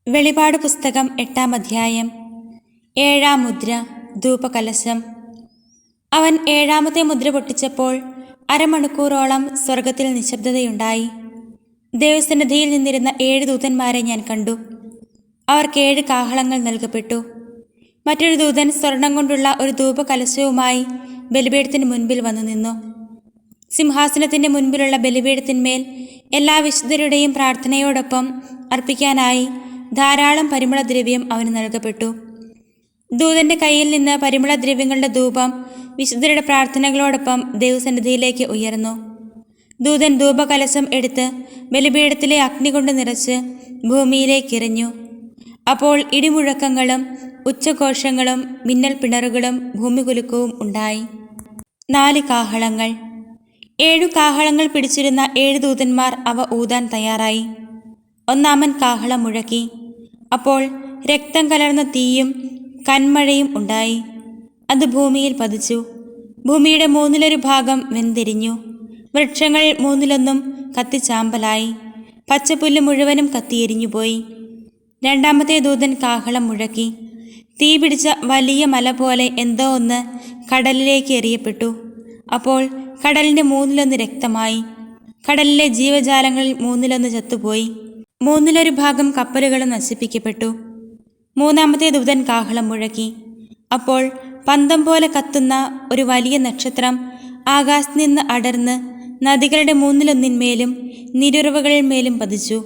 വെളിപാട് പുസ്തകം 8-ാം അധ്യായം. 7-ാം മുദ്ര. ധൂപകലശം. അവൻ 7-ാമത്തെ മുദ്ര പൊട്ടിച്ചപ്പോൾ അരമണിക്കൂറോളം സ്വർഗത്തിൽ നിശബ്ദതയുണ്ടായി. ദൈവസന്നിധിയിൽ നിന്നിരുന്ന 7 ദൂതന്മാരെ ഞാൻ കണ്ടു. അവർക്ക് 7 കാഹളങ്ങൾ നൽകപ്പെട്ടു. മറ്റൊരു ദൂതൻ സ്വർണം കൊണ്ടുള്ള ഒരു ധൂപകലശവുമായി ബലിപീഠത്തിന് മുൻപിൽ വന്നു നിന്നു. സിംഹാസനത്തിൻ്റെ മുൻപിലുള്ള ബലിപീഠത്തിന്മേൽ എല്ലാ വിശുദ്ധരുടെയും പ്രാർത്ഥനയോടൊപ്പം അർപ്പിക്കാനായി ധാരാളം പരിമളദ്രവ്യം അവന് നൽകപ്പെട്ടു. ദൂതൻ്റെ കയ്യിൽ നിന്ന് പരിമളദ്രവ്യങ്ങളുടെ ധൂപം വിശുദ്ധരുടെ പ്രാർത്ഥനകളോടൊപ്പം ദൈവസന്നിധിയിലേക്ക് ഉയർന്നു. ദൂതൻ ധൂപകലശം എടുത്ത് ബലിപീഠത്തിലെ അഗ്നി കൊണ്ട് നിറച്ച് ഭൂമിയിലേക്കെറിഞ്ഞു. അപ്പോൾ ഇടിമുഴക്കങ്ങളും ഉച്ചഘോഷങ്ങളും മിന്നൽ പിണറുകളും ഭൂമികുലുക്കവും ഉണ്ടായി. 4 കാഹളങ്ങൾ. 7 കാഹളങ്ങൾ പിടിച്ചിരുന്ന 7 ദൂതന്മാർ അവ ഊതാൻ തയ്യാറായി. 1-ാമൻ കാഹളം മുഴക്കി. അപ്പോൾ രക്തം കലർന്ന തീയും കന്മഴയും ഉണ്ടായി. അത് ഭൂമിയിൽ പതിച്ചു. ഭൂമിയുടെ 1/3 ഭാഗം വെന്തെരിഞ്ഞു. വൃക്ഷങ്ങൾ 1/3 കത്തിച്ചാമ്പലായി. പച്ചപ്പുല്ല് മുഴുവനും കത്തിയെരിഞ്ഞുപോയി. 2-ാമത്തെ ദൂതൻ കാഹളം മുഴക്കി. തീ പിടിച്ച വലിയ മല പോലെ എന്തോ ഒന്ന് കടലിലേക്ക് എറിയപ്പെട്ടു. അപ്പോൾ കടലിൻ്റെ 1/3 രക്തമായി. കടലിലെ ജീവജാലങ്ങളിൽ 1/3 ചത്തുപോയി. 1/3 ഭാഗം കപ്പലുകളും നശിപ്പിക്കപ്പെട്ടു. 3-ാമത്തെ ദൂതൻ കാഹളം മുഴക്കി. അപ്പോൾ പന്തം പോലെ കത്തുന്ന ഒരു വലിയ നക്ഷത്രം ആകാശത്ത് നിന്ന് അടർന്ന് നദികളുടെ 1/3 നീരുറവുകളിന്മേലും പതിച്ചു.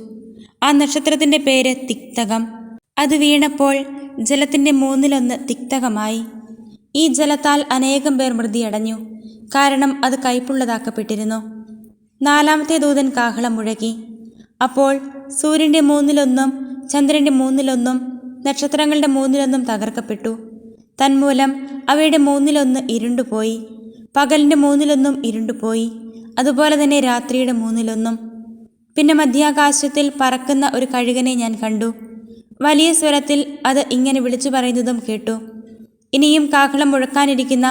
ആ നക്ഷത്രത്തിൻ്റെ പേര് തിക്തകം. അത് വീണപ്പോൾ ജലത്തിൻ്റെ 1/3 തിക്തകമായി. ഈ ജലത്താൽ അനേകം പേർ മൃതിയടഞ്ഞു, കാരണം അത് കയ്പുള്ളതാക്കപ്പെട്ടിരുന്നു. 4-ാമത്തെ ദൂതൻ കാഹളം മുഴക്കി. അപ്പോൾ സൂര്യൻ്റെ 1/3 ചന്ദ്രൻ്റെ 1/3 നക്ഷത്രങ്ങളുടെ 1/3 തകർക്കപ്പെട്ടു. തന്മൂലം അവയുടെ 1/3 ഇരുണ്ടുപോയി. പകലിൻ്റെ 1/3 ഇരുണ്ടുപോയി, അതുപോലെ തന്നെ രാത്രിയുടെ 1/3. പിന്നെ മധ്യാകാശത്തിൽ പറക്കുന്ന ഒരു കഴുകനെ ഞാൻ കണ്ടു. വലിയ സ്വരത്തിൽ അത് ഇങ്ങനെ വിളിച്ചു പറയുന്നതും കേട്ടു: ഇനിയും കാഹളം മുഴക്കാനിരിക്കുന്ന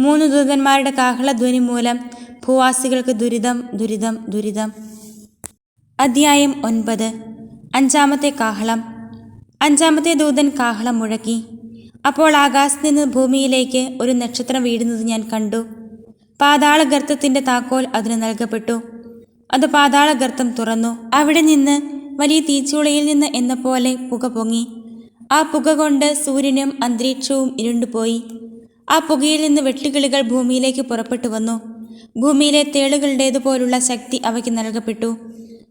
3 ദൂതന്മാരുടെ കാഹളധ്വനി മൂലം ഭൂവാസികൾക്ക് ദുരിതം, ദുരിതം, ദുരിതം. അധ്യായം 9. 5-ാമത്തെ കാഹളം. 5-ാമത്തെ ദൂതൻ കാഹളം മുഴക്കി. അപ്പോൾ ആകാശത്ത് നിന്ന് ഭൂമിയിലേക്ക് ഒരു നക്ഷത്രം വീഴുന്നത് ഞാൻ കണ്ടു. പാതാളഗർത്തത്തിൻ്റെ താക്കോൽ അതിന് നൽകപ്പെട്ടു. അത് പാതാളഗർത്തം തുറന്നു. അവിടെ നിന്ന് വലിയ തീച്ചൂളയിൽ നിന്ന് എന്ന പോലെ പുക പൊങ്ങി. ആ പുക കൊണ്ട് സൂര്യനും അന്തരീക്ഷവും ഇരുണ്ടുപോയി. ആ പുകയിൽ നിന്ന് വെട്ടുകിളികൾ ഭൂമിയിലേക്ക് പുറപ്പെട്ടു വന്നു. ഭൂമിയിലെ തേളുകളുടേതുപോലുള്ള ശക്തി അവയ്ക്ക് നൽകപ്പെട്ടു.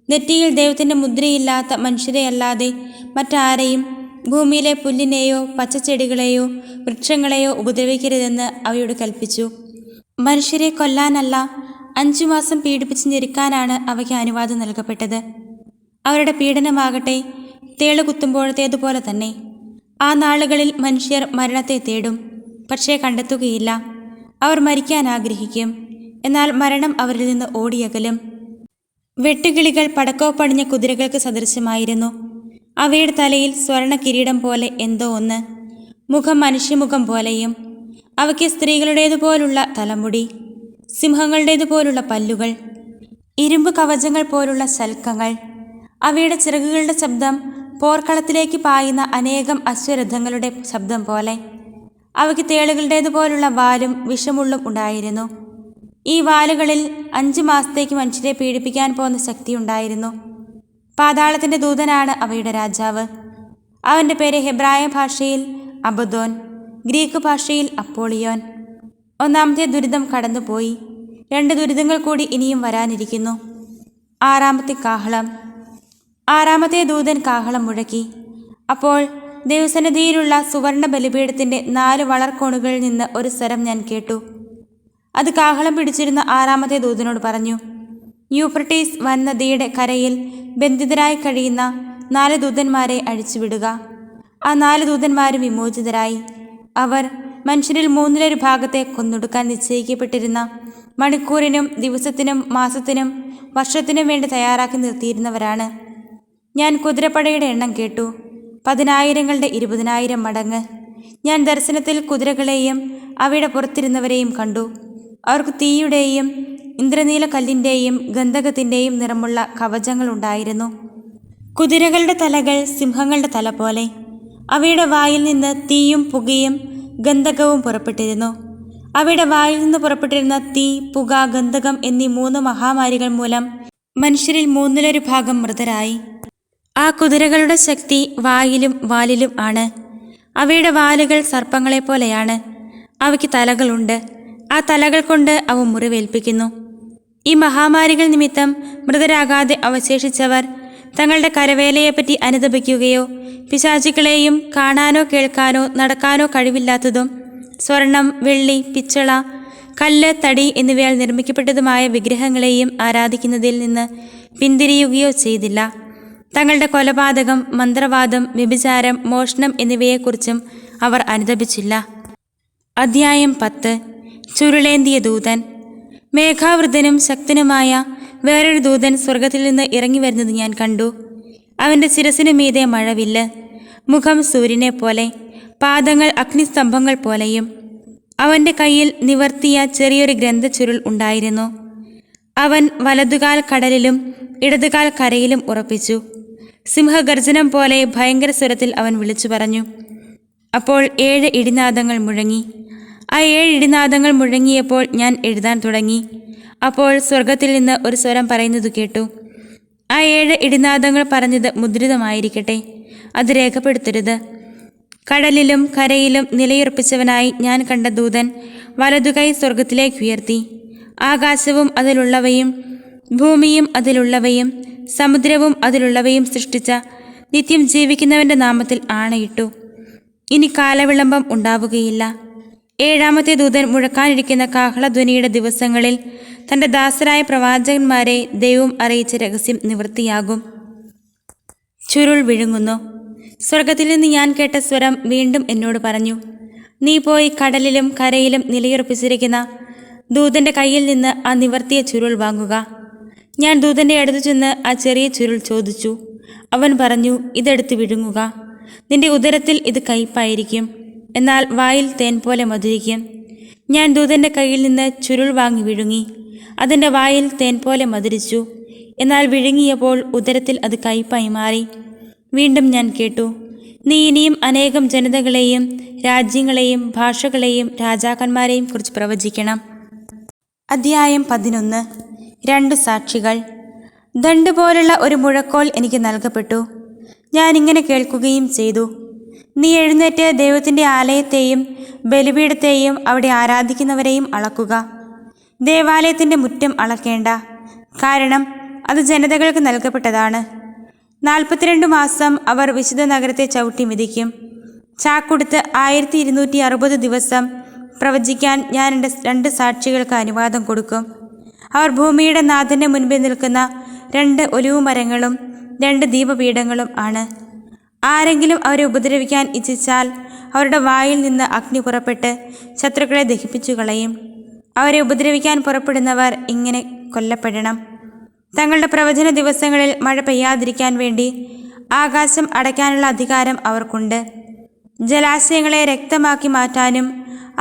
നെറ്റിയിൽ ദൈവത്തിൻ്റെ മുദ്രയില്ലാത്ത മനുഷ്യരെയല്ലാതെ മറ്റാരെയും ഭൂമിയിലെ പുല്ലിനെയോ പച്ചച്ചെടികളെയോ വൃക്ഷങ്ങളെയോ ഉപദ്രവിക്കരുതെന്ന് അവയോട് കൽപ്പിച്ചു. മനുഷ്യരെ കൊല്ലാനല്ല, 5 മാസം പീഡിപ്പിച്ച് ഞെരുക്കാനാണ് അവയ്ക്ക് അനുവാദം നൽകപ്പെട്ടത്. അവരുടെ പീഡനമാകട്ടെ തേള് കുത്തുമ്പോഴത്തേതുപോലെ തന്നെ. ആ നാളുകളിൽ മനുഷ്യർ മരണത്തെ തേടും, പക്ഷേ കണ്ടെത്തുകയില്ല. അവർ മരിക്കാൻ ആഗ്രഹിക്കും, എന്നാൽ മരണം അവരിൽ നിന്ന് ഓടിയകലും. വെട്ടുകിളികൾ പടക്കോപ്പണിഞ്ഞ കുതിരകൾക്ക് സദൃശ്യമായിരുന്നു. അവയുടെ തലയിൽ സ്വർണ്ണ കിരീടം പോലെ എന്തോ ഒന്ന്, മുഖം മനുഷ്യമുഖം പോലെയും. അവയ്ക്ക് സ്ത്രീകളുടേതുപോലുള്ള തലമുടി, സിംഹങ്ങളുടേതുപോലുള്ള പല്ലുകൾ, ഇരുമ്പ് കവചങ്ങൾ പോലുള്ള ശൽക്കങ്ങൾ. അവയുടെ ചിറകുകളുടെ ശബ്ദം പോർക്കളത്തിലേക്ക് പായുന്ന അനേകം അശ്വരഥങ്ങളുടെ ശബ്ദം പോലെ. അവയ്ക്ക് തേളുകളുടേതുപോലുള്ള വാലും വിഷമുള്ളും ഉണ്ടായിരുന്നു. ഈ വാലുകളിൽ 5 മാസത്തേക്ക് മനുഷ്യരെ പീഡിപ്പിക്കാൻ പോകുന്ന ശക്തി ഉണ്ടായിരുന്നു. പാതാളത്തിൻ്റെ ദൂതനാണ് അവയുടെ രാജാവ്. അവൻ്റെ പേര് ഹെബ്രായ ഭാഷയിൽ അബദ്ദോൻ, ഗ്രീക്ക് ഭാഷയിൽ അപ്പോളിയോൻ. 1-ാമത്തെ ദുരിതം കടന്നുപോയി. 2 ദുരിതങ്ങൾ കൂടി ഇനിയും വരാനിരിക്കുന്നു. 6-ാമത്തെ കാഹളം. 6-ാമത്തെ ദൂതൻ കാഹളം മുഴക്കി. അപ്പോൾ ദൈവസന്നിധിയിലുള്ള സുവർണ ബലിപീഠത്തിൻ്റെ 4 വളർക്കോണുകളിൽ നിന്ന് ഒരു സ്വരം ഞാൻ കേട്ടു. അത് കാഹളം പിടിച്ചിരുന്ന 6-ാമത്തെ ദൂതനോട് പറഞ്ഞു: യൂഫ്രട്ടീസ് വൻനദിയുടെ കരയിൽ ബന്ധിതരായി കഴിയുന്ന 4 ദൂതന്മാരെ അഴിച്ചുവിടുക. ആ 4 ദൂതന്മാരും വിമോചിതരായി. അവർ മനുഷ്യരിൽ 1/3 ഭാഗത്തെ കൊന്നൊടുക്കാൻ നിശ്ചയിക്കപ്പെട്ടിരുന്ന മണിക്കൂറിനും ദിവസത്തിനും മാസത്തിനും വർഷത്തിനും വേണ്ടി തയ്യാറാക്കി നിർത്തിയിരുന്നവരാണ്. ഞാൻ കുതിരപ്പടയുടെ എണ്ണം കേട്ടു. 10,000ങ്ങളുടെ 20,000 മടങ്ങ്. ഞാൻ ദർശനത്തിൽ കുതിരകളെയും അവയുടെ പുറത്തിരുന്നവരെയും കണ്ടു. അവർക്ക് തീയുടെയും ഇന്ദ്രനീല കല്ലിൻ്റെയും ഗന്ധകത്തിൻ്റെയും നിറമുള്ള കവചങ്ങളുണ്ടായിരുന്നു. കുതിരകളുടെ തലകൾ സിംഹങ്ങളുടെ തല പോലെ. അവയുടെ വായിൽ നിന്ന് തീയും പുകയും ഗന്ധകവും പുറപ്പെട്ടിരുന്നു. അവയുടെ വായിൽ നിന്ന് പുറപ്പെട്ടിരുന്ന തീ, പുക, ഗന്ധകം എന്നീ 3 മഹാമാരികൾ മൂലം മനുഷ്യരിൽ 1/3 മൃതരായി. ആ കുതിരകളുടെ ശക്തി വായിലും വാലിലും ആണ്. അവയുടെ വാലുകൾ സർപ്പങ്ങളെപ്പോലെയാണ്. അവയ്ക്ക് തലകളുണ്ട്. ആ തലകൾ കൊണ്ട് അവ മുറിവേൽപ്പിക്കുന്നു. ഈ മഹാമാരികൾ നിമിത്തം മൃതരാകാതെ അവശേഷിച്ചവർ തങ്ങളുടെ കരവേലയെപ്പറ്റി അനുതപിക്കുകയോ പിശാചുക്കളെയും കാണാനോ കേൾക്കാനോ നടക്കാനോ കഴിവില്ലാത്തതും സ്വർണം, വെള്ളി, പിച്ചള, കല്ല്, തടി എന്നിവയാൽ നിർമ്മിക്കപ്പെട്ടതുമായ വിഗ്രഹങ്ങളെയും ആരാധിക്കുന്നതിൽ നിന്ന് പിന്തിരിയുകയോ ചെയ്തില്ല. തങ്ങളുടെ കൊലപാതകം, മന്ത്രവാദം, വ്യഭിചാരം, മോഷണം എന്നിവയെക്കുറിച്ചും അവർ അനുതപിച്ചില്ല. അധ്യായം 10. ചുരുളേന്തിയ ദൂതൻ. മേഘാവൃതനും ശക്തനുമായ വേറൊരു ദൂതൻ സ്വർഗത്തിൽ നിന്ന് ഇറങ്ങി വരുന്നത് ഞാൻ കണ്ടു. അവൻ്റെ ശിരസിനു മീതെ മഴവില്ല്, മുഖം സൂര്യനെ പോലെ, പാദങ്ങൾ അഗ്നിസ്തംഭങ്ങൾ പോലെയും. അവൻ്റെ കയ്യിൽ നിവർത്തിയ ചെറിയൊരു ഗ്രന്ഥച്ചുരുൾ ഉണ്ടായിരുന്നു. അവൻ വലതുകാൽ കടലിലും ഇടതുകാൽ കരയിലും ഉറപ്പിച്ചു. സിംഹഗർജനം പോലെ ഭയങ്കര സ്വരത്തിൽ അവൻ വിളിച്ചു പറഞ്ഞു. അപ്പോൾ 7 ഇടിനാദങ്ങൾ മുഴങ്ങി. ആ 7 ഇടിനാദങ്ങൾ മുഴങ്ങിയപ്പോൾ ഞാൻ എഴുതാൻ തുടങ്ങി. അപ്പോൾ സ്വർഗത്തിൽ നിന്ന് ഒരു സ്വരം പറയുന്നത് കേട്ടു. ആ 7 ഇടിനാദങ്ങൾ പറഞ്ഞത് മുദ്രിതമായിരിക്കട്ടെ, അത് രേഖപ്പെടുത്തരുത്. കടലിലും കരയിലും നിലയുറപ്പിച്ചവനായി ഞാൻ കണ്ട ദൂതൻ വലതുകൈ സ്വർഗത്തിലേക്കുയർത്തി. ആകാശവും അതിലുള്ളവയും ഭൂമിയും അതിലുള്ളവയും സമുദ്രവും അതിലുള്ളവയും സൃഷ്ടിച്ച നിത്യം ജീവിക്കുന്നവൻ്റെ നാമത്തിൽ ആണയിട്ടു, ഇനി കാലവിളംബം ഉണ്ടാവുകയില്ല. 7ാമത്തെ ദൂതൻ മുഴക്കാനിരിക്കുന്ന കാഹളധ്വനിയുടെ ദിവസങ്ങളിൽ തൻ്റെ ദാസരായ പ്രവാചകന്മാരെ ദൈവം അറിയിച്ച രഹസ്യം നിവൃത്തിയാകും. ചുരുൾ വിഴുങ്ങുന്നു. സ്വർഗത്തിൽ നിന്ന് ഞാൻ കേട്ട സ്വരം വീണ്ടും എന്നോട് പറഞ്ഞു, നീ പോയി കടലിലും കരയിലും നിലയുറപ്പിച്ചിരിക്കുന്ന ദൂതൻ്റെ കയ്യിൽ നിന്ന് ആ നിവർത്തിയ ചുരുൾ വാങ്ങുക. ഞാൻ ദൂതൻ്റെ അടുത്ത് ചെന്ന് ആ ചെറിയ ചുരുൾ ചോദിച്ചു. അവൻ പറഞ്ഞു, ഇതെടുത്ത് വിഴുങ്ങുക. നിന്റെ ഉദരത്തിൽ ഇത് കയ്പായിരിക്കും, എന്നാൽ വായിൽ തേൻ പോലെ മധുരിക്കും. ഞാൻ ദൂതൻ്റെ കയ്യിൽ നിന്ന് ചുരുൾ വാങ്ങി വിഴുങ്ങി. അതിൻ്റെ വായിൽ തേൻ പോലെ മധുരിച്ചു, എന്നാൽ വിഴുങ്ങിയപ്പോൾ ഉദരത്തിൽ അത് കയ്പായി മാറി. വീണ്ടും ഞാൻ കേട്ടു, നീ ഇനിയും അനേകം ജനതകളെയും രാജ്യങ്ങളെയും ഭാഷകളെയും രാജാക്കന്മാരെയും കുറിച്ച് പ്രവചിക്കണം. അധ്യായം 11. 2 സാക്ഷികൾ. ദണ്ഡ് പോലുള്ള ഒരു മുഴക്കോൽ എനിക്ക് നൽകപ്പെട്ടു. ഞാൻ ഇങ്ങനെ കേൾക്കുകയും ചെയ്തു, നീ എഴുന്നേറ്റ് ദൈവത്തിൻ്റെ ആലയത്തെയും ബലിപീഠത്തെയും അവിടെ ആരാധിക്കുന്നവരെയും അളക്കുക. ദേവാലയത്തിൻ്റെ മുറ്റം അളക്കേണ്ട, കാരണം അത് ജനതകൾക്ക് നൽകപ്പെട്ടതാണ്. 42 മാസം അവർ വിശുദ്ധ നഗരത്തെ ചവിട്ടി മിതിക്കും. ചാക്കൊടുത്ത് 1260 ദിവസം പ്രവചിക്കാൻ ഞാൻ എൻ്റെ 2 സാക്ഷികൾക്ക് അനുവാദം കൊടുക്കും. അവർ ഭൂമിയുടെ നാഥൻ്റെ മുൻപിൽ നിൽക്കുന്ന 2 ഒലിവ് മരങ്ങളും 2 ദീപപീഠങ്ങളും ആണ്. ആരെങ്കിലും അവരെ ഉപദ്രവിക്കാൻ ഇച്ഛിച്ചാൽ അവരുടെ വായിൽ നിന്ന് അഗ്നി പുറപ്പെട്ട് ശത്രുക്കളെ ദഹിപ്പിച്ചു കളയും. അവരെ ഉപദ്രവിക്കാൻ പുറപ്പെടുന്നവർ ഇങ്ങനെ കൊല്ലപ്പെടണം. തങ്ങളുടെ പ്രവചന ദിവസങ്ങളിൽ മഴ പെയ്യാതിരിക്കാൻ വേണ്ടി ആകാശം അടയ്ക്കാനുള്ള അധികാരം അവർക്കുണ്ട്. ജലാശയങ്ങളെ രക്തമാക്കി മാറ്റാനും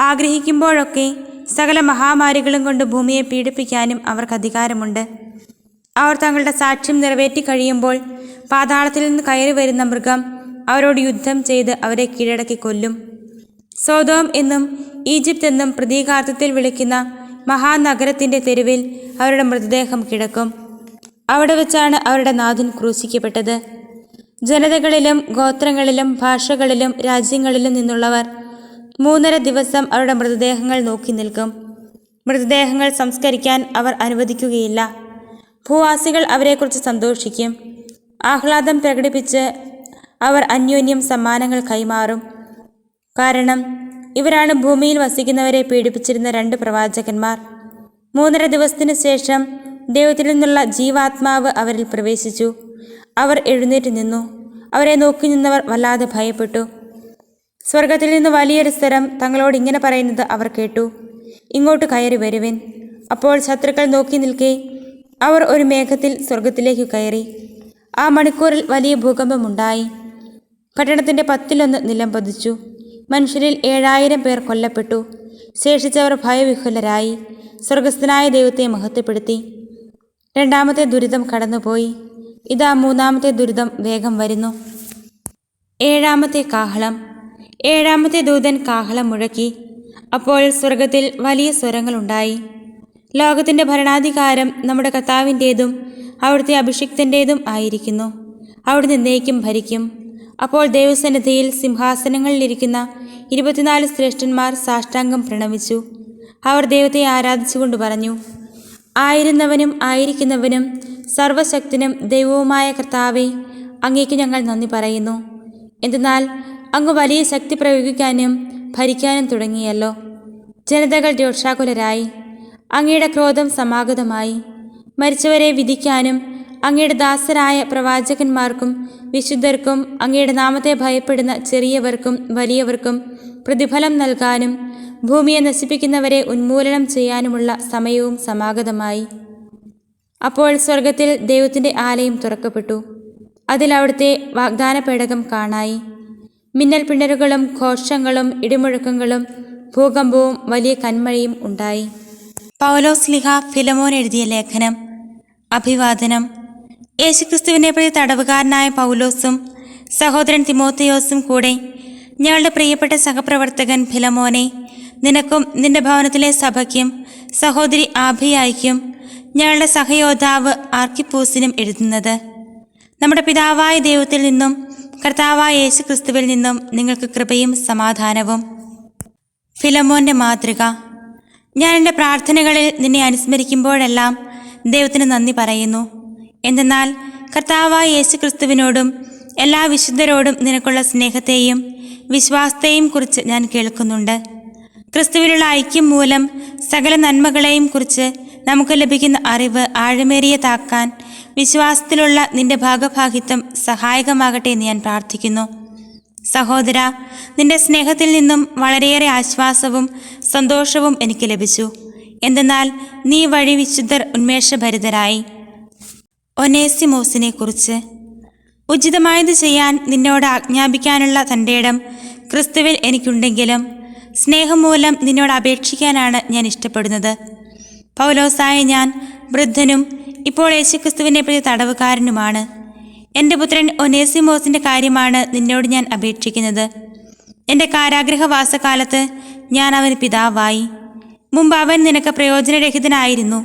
ആഗ്രഹിക്കുമ്പോഴൊക്കെ സകല മഹാമാരികളും കൊണ്ട് ഭൂമിയെ പീഡിപ്പിക്കാനും അവർക്ക് അധികാരമുണ്ട്. അവർ തങ്ങളുടെ സാക്ഷ്യം നിറവേറ്റി കഴിയുമ്പോൾ പാതാളത്തിൽ നിന്ന് കയറി വരുന്ന മൃഗം അവരോട് യുദ്ധം ചെയ്ത് അവരെ കീഴടക്കി കൊല്ലും. സോദോം എന്നും ഈജിപ്ത് എന്നും പ്രതീകാർത്ഥത്തിൽ വിളിക്കുന്ന മഹാനഗരത്തിൻ്റെ തെരുവിൽ അവരുടെ മൃതദേഹം കിടക്കും. അവിടെ വെച്ചാണ് അവരുടെ നാഥൻ ക്രൂശിക്കപ്പെട്ടത്. ജനതകളിലും ഗോത്രങ്ങളിലും ഭാഷകളിലും രാജ്യങ്ങളിലും നിന്നുള്ളവർ 3.5 ദിവസം അവരുടെ മൃതദേഹങ്ങൾ നോക്കി നിൽക്കും. മൃതദേഹങ്ങൾ സംസ്കരിക്കാൻ അവർ അനുവദിക്കുകയില്ല. ഭൂവാസികൾ അവരെക്കുറിച്ച് സന്തോഷിക്കും. ആഹ്ലാദം പ്രകടിപ്പിച്ച് അവർ അന്യോന്യം സമ്മാനങ്ങൾ കൈമാറും. കാരണം ഇവരാണ് ഭൂമിയിൽ വസിക്കുന്നവരെ പീഡിപ്പിച്ചിരുന്ന 2 പ്രവാചകന്മാർ. 3.5 ദിവസത്തിന് ശേഷം ദൈവത്തിൽ നിന്നുള്ള ജീവാത്മാവ് അവരിൽ പ്രവേശിച്ചു. അവർ എഴുന്നേറ്റ് നിന്നു. അവരെ നോക്കി നിന്നവർ വല്ലാതെ ഭയപ്പെട്ടു. സ്വർഗത്തിൽ നിന്ന് വലിയൊരു സ്വരം തങ്ങളോട് ഇങ്ങനെ പറയുന്നത് അവർ കേട്ടു, ഇങ്ങോട്ട് കയറി വരുവിൻ. അപ്പോൾ ശത്രുക്കൾ നോക്കി നിൽക്കെ അവർ ഒരു മേഘത്തിൽ സ്വർഗത്തിലേക്ക് കയറി. ആ മണിക്കൂറിൽ വലിയ ഭൂകമ്പമുണ്ടായി. പട്ടണത്തിൻ്റെ 10-1 നിലം പതിച്ചു. മനുഷ്യരിൽ 7000 പേർ കൊല്ലപ്പെട്ടു. ശേഷിച്ചവർ ഭയവിഹ്വലരായി സ്വർഗസ്ഥനായ ദൈവത്തെ മഹത്വപ്പെടുത്തി. 2ാമത്തെ ദുരിതം കടന്നുപോയി. ഇതാ മൂന്നാമത്തെ ദുരിതം വേഗം വരുന്നു. ഏഴാമത്തെ കാഹളം. ഏഴാമത്തെ ദൂതൻ കാഹളം മുഴക്കി. അപ്പോൾ സ്വർഗത്തിൽ വലിയ സ്വരങ്ങളുണ്ടായി. ലോകത്തിൻ്റെ ഭരണാധികാരം നമ്മുടെ കർത്താവിൻ്റേതും അവിടുത്തെ അഭിഷിക്തൻ്റേതും ആയിരിക്കുന്നു. അവിടുന്ന് എന്നേക്കും ഭരിക്കും. അപ്പോൾ ദൈവസന്നിധിയിൽ സിംഹാസനങ്ങളിലിരിക്കുന്ന 24 ശ്രേഷ്ഠന്മാർ സാഷ്ടാംഗം പ്രണമിച്ചു. അവർ ദൈവത്തെ ആരാധിച്ചുകൊണ്ട് പറഞ്ഞു: ആയിരുന്നവനും ആയിരിക്കുന്നവനും സർവശക്തനും ദൈവവുമായ കർത്താവേ, അങ്ങേക്ക് ഞങ്ങൾ നന്ദി പറയുന്നു. എന്തെന്നാൽ അങ്ങ് വലിയ ശക്തി പ്രയോഗിക്കാനും ഭരിക്കാനും തുടങ്ങിയല്ലോ. ജനതകൾ രോഷാകുലരായി. അങ്ങയുടെ ക്രോധം സമാഗതമായി. മരിച്ചവരെ വിധിക്കാനും അങ്ങയുടെ ദാസരായ പ്രവാചകന്മാർക്കും വിശുദ്ധർക്കും അങ്ങയുടെ നാമത്തെ ഭയപ്പെടുന്ന ചെറിയവർക്കും വലിയവർക്കും പ്രതിഫലം നൽകാനും ഭൂമിയെ നശിപ്പിക്കുന്നവരെ ഉന്മൂലനം ചെയ്യാനുമുള്ള സമയവും സമാഗതമായി. അപ്പോൾ സ്വർഗത്തിൽ ദൈവത്തിൻ്റെ ആലയം തുറക്കപ്പെട്ടു. അതിൽ അവിടുത്തെ വാഗ്ദാന പേടകം കാണായി. മിന്നൽ പിണരുകളും ഘോഷങ്ങളും ഇടിമുഴക്കങ്ങളും ഭൂകമ്പവും വലിയ കന്മഴയും ഉണ്ടായി. പൗലോസ്ലീഹ ഫിലമോൻ എഴുതിയ ലേഖനം. അഭിവാദനം. യേശുക്രിസ്തുവിനെ പ്രതി തടവുകാരനായ പൗലോസും സഹോദരൻ തിമോത്തിയോസും കൂടെ ഞങ്ങളുടെ പ്രിയപ്പെട്ട സഹപ്രവർത്തകൻ ഫിലമോനെ, നിനക്കും നിന്റെ ഭവനത്തിലെ സഭയ്ക്കും സഹോദരി ആഭിയായിക്കും ഞങ്ങളുടെ സഹയോദ്ധാവ് ആർക്കിപ്പൂസിനും എഴുതുന്നത്. നമ്മുടെ പിതാവായ ദൈവത്തിൽ നിന്നും കർത്താവായ യേശുക്രിസ്തുവിൽ നിന്നും നിങ്ങൾക്ക് കൃപയും സമാധാനവും. ഫിലമോൻ്റെ മാതൃക. ഞാൻ എൻ്റെ പ്രാർത്ഥനകളിൽ നിന്നെ അനുസ്മരിക്കുമ്പോഴെല്ലാം ദൈവത്തിന് നന്ദി പറയുന്നു. എന്തെന്നാൽ കർത്താവായ യേശുക്രിസ്തുവിനോടും എല്ലാ വിശുദ്ധരോടും നിനക്കുള്ള സ്നേഹത്തെയും വിശ്വാസത്തെയും കുറിച്ച് ഞാൻ കേൾക്കുന്നുണ്ട്. ക്രിസ്തുവിലുള്ള ഐക്യം മൂലം സകല നന്മകളെയും കുറിച്ച് നമുക്ക് ലഭിക്കുന്ന അറിവ് ആഴമേറിയതാക്കാൻ വിശ്വാസത്തിലുള്ള നിന്റെ ഭാഗഭാഗിത്വം സഹായകമാകട്ടെ എന്ന് ഞാൻ പ്രാർത്ഥിക്കുന്നു. സഹോദര, നിന്റെ സ്നേഹത്തിൽ നിന്നും വളരെയേറെ ആശ്വാസവും സന്തോഷവും എനിക്ക് ലഭിച്ചു. എന്തെന്നാൽ നീ വഴി വിശുദ്ധർ ഉന്മേഷഭരിതരായി. ഒനേസിമോസിനെ കുറിച്ച്. ഉചിതമായത് ചെയ്യാൻ നിന്നോട് ആജ്ഞാപിക്കാനുള്ള തൻ്റെ ഇടം ക്രിസ്തുവിൽ എനിക്കുണ്ടെങ്കിലും സ്നേഹം മൂലം നിന്നോട് അപേക്ഷിക്കാനാണ് ഞാൻ ഇഷ്ടപ്പെടുന്നത്. പൗലോസായ ഞാൻ വൃദ്ധനും ഇപ്പോൾ യേശുക്രിസ്തുവിനെ പ്രതി തടവുകാരനുമാണ്. എൻ്റെ പുത്രൻ ഒനേസിമോസിൻ്റെ കാര്യമാണ് നിന്നോട് ഞാൻ അപേക്ഷിക്കുന്നത്. എൻ്റെ കാരാഗ്രഹവാസകാലത്ത് ഞാൻ അവന് പിതാവായി. മുമ്പ് അവൻ നിനക്ക് പ്രയോജനരഹിതനായിരുന്നു.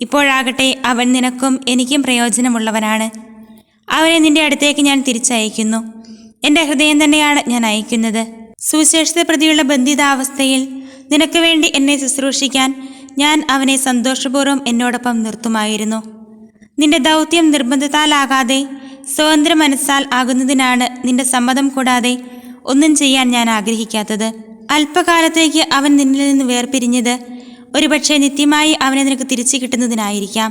ഇപ്പോഴാകട്ടെ അവൻ നിനക്കും എനിക്കും പ്രയോജനമുള്ളവനാണ്. അവനെ നിന്റെ അടുത്തേക്ക് ഞാൻ തിരിച്ചയക്കുന്നു. എൻ്റെ ഹൃദയം തന്നെയാണ് ഞാൻ അയക്കുന്നത്. സുവിശേഷത്തെ പ്രതിയുള്ള ബന്ധിതാവസ്ഥയിൽ നിനക്ക് വേണ്ടി എന്നെ ശുശ്രൂഷിക്കാൻ ഞാൻ അവനെ സന്തോഷപൂർവ്വം എന്നോടൊപ്പം നിർത്തുമായിരുന്നു. നിന്റെ ദൗത്യം നിർബന്ധത്താലാകാതെ സ്വതന്ത്ര മനസ്സാൽ ആകുന്നതിനാണ് നിന്റെ സമ്മതം കൂടാതെ ഒന്നും ചെയ്യാൻ ഞാൻ ആഗ്രഹിക്കാത്തത്. അല്പകാലത്തേക്ക് അവൻ നിന്നിൽ നിന്ന് വേർപിരിഞ്ഞത് ഒരുപക്ഷെ നിത്യമായി അവനെ നിനക്ക് തിരിച്ചു കിട്ടുന്നതിനായിരിക്കാം.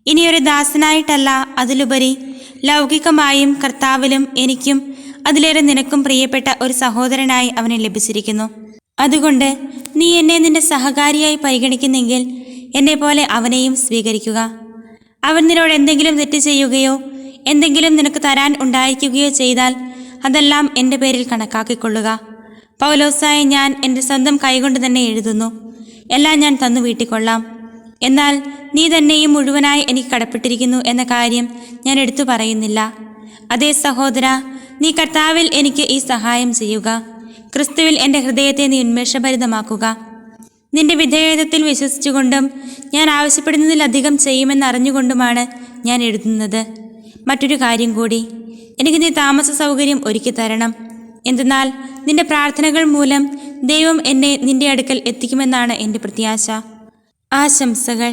ഇനിയൊരു ദാസനായിട്ടല്ല, അതിലുപരി ലൗകികമായും കർത്താവിലും എനിക്കും അതിലേറെ നിനക്കും പ്രിയപ്പെട്ട ഒരു സഹോദരനായി അവനെ ലഭിച്ചിരിക്കുന്നു. അതുകൊണ്ട് നീ എന്നെ നിന്റെ സഹകാരിയായി പരിഗണിക്കുന്നെങ്കിൽ എന്നെപ്പോലെ അവനെയും സ്വീകരിക്കുക. അവൻ നിന്നോട് എന്തെങ്കിലും തെറ്റ് ചെയ്യുകയോ എന്തെങ്കിലും നിനക്ക് തരാൻ ഉണ്ടായിരിക്കുകയോ ചെയ്താൽ അതെല്ലാം എൻ്റെ പേരിൽ കണക്കാക്കിക്കൊള്ളുക. പൗലോസായ ഞാൻ എൻ്റെ സ്വന്തം കൈകൊണ്ട് തന്നെ എഴുതുന്നു. എല്ലാം ഞാൻ തന്നു വീട്ടിക്കൊള്ളാം. എന്നാൽ നീ തന്നെയും മുഴുവനായി എനിക്ക് കടപ്പെട്ടിരിക്കുന്നു എന്ന കാര്യം ഞാൻ എടുത്തു പറയുന്നില്ല. അതേ സഹോദര, നീ കർത്താവിൽ എനിക്ക് ഈ സഹായം ചെയ്യുക. ക്രിസ്തുവിൽ എൻ്റെ ഹൃദയത്തെ നീ ഉന്മേഷഭരിതമാക്കുക. നിന്റെ വിധേയത്വത്തിൽ വിശ്വസിച്ചുകൊണ്ടും ഞാൻ ആവശ്യപ്പെടുന്നതിലധികം ചെയ്യുമെന്നറിഞ്ഞുകൊണ്ടുമാണ് ഞാൻ എഴുതുന്നത്. മറ്റൊരു കാര്യം കൂടി, എനിക്ക് നീ താമസ സൗകര്യം ഒരുക്കി തരണം. എന്തെന്നാൽ നിന്റെ പ്രാർത്ഥനകൾ മൂലം ദൈവം എന്നെ നിന്റെ അടുക്കൽ എത്തിക്കുമെന്നാണ് എൻ്റെ പ്രത്യാശ. ആശംസകൾ.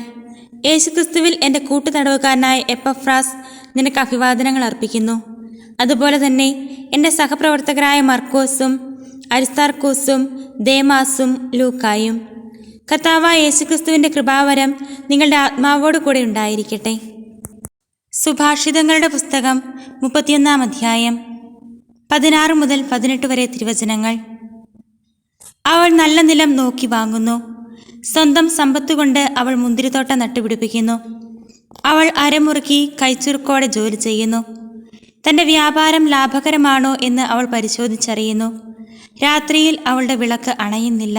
യേശുക്രിസ്തുവിൽ എൻ്റെ കൂട്ടുതടവുകാരനായ എപ്പഫ്രാസ് നിനക്ക് അഭിവാദനങ്ങൾ അർപ്പിക്കുന്നു. അതുപോലെ തന്നെ എൻ്റെ സഹപ്രവർത്തകരായ മർക്കോസും അരിസ്താർക്കോസും ദേമാസും ലൂക്കായും. കർത്താവായ യേശുക്രിസ്തുവിൻ്റെ കൃപാവരം നിങ്ങളുടെ ആത്മാവോട് കൂടെ ഉണ്ടായിരിക്കട്ടെ. സുഭാഷിതങ്ങളുടെ പുസ്തകം 31-ാം അധ്യായം 16 മുതൽ 18 വരെ തിരുവചനങ്ങൾ. അവൾ നല്ല നിലം നോക്കി വാങ്ങുന്നു. സ്വന്തം സമ്പത്തുകൊണ്ട് അവൾ മുന്തിരിത്തോട്ടം നട്ടുപിടിപ്പിക്കുന്നു. അവൾ അരമുറുക്കി കൈച്ചുറുക്കോടെ ജോലി ചെയ്യുന്നു. തൻ്റെ വ്യാപാരം ലാഭകരമാണോ എന്ന് അവൾ പരിശോധിച്ചറിയുന്നു. രാത്രിയിൽ അവളുടെ വിളക്ക് അണയുന്നില്ല.